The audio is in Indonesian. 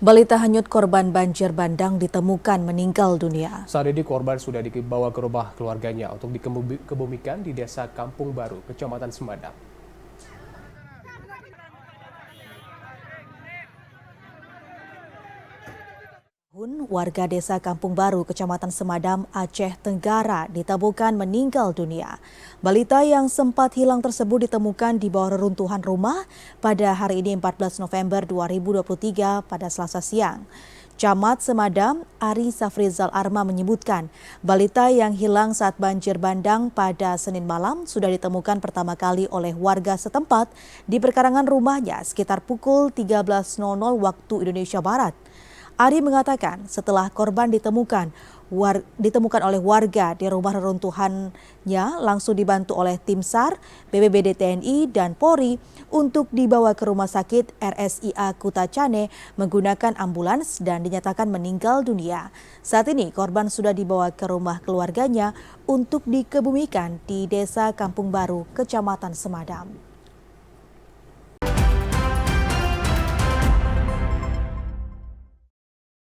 Balita hanyut korban banjir bandang ditemukan meninggal dunia. Saat ini korban sudah dibawa ke rumah keluarganya untuk dikebumikan di Desa Kampung Baru, Kecamatan Semadam. Warga Desa Kampung Baru, Kecamatan Semadam, Aceh Tenggara ditemukan meninggal dunia. Balita yang sempat hilang tersebut ditemukan di bawah reruntuhan rumah pada hari ini 14 November 2023 pada Selasa siang. Camat Semadam, Ari Safrizal Arma menyebutkan, balita yang hilang saat banjir bandang pada Senin malam sudah ditemukan pertama kali oleh warga setempat di perkarangan rumahnya sekitar pukul 13.00 waktu Indonesia Barat. Ari mengatakan setelah korban ditemukan oleh warga di rumah reruntuhannya langsung dibantu oleh tim SAR, BPBD TNI, dan Polri untuk dibawa ke rumah sakit RSIA Kutacane menggunakan ambulans dan dinyatakan meninggal dunia. Saat ini korban sudah dibawa ke rumah keluarganya untuk dikebumikan di Desa Kampung Baru, Kecamatan Semadam.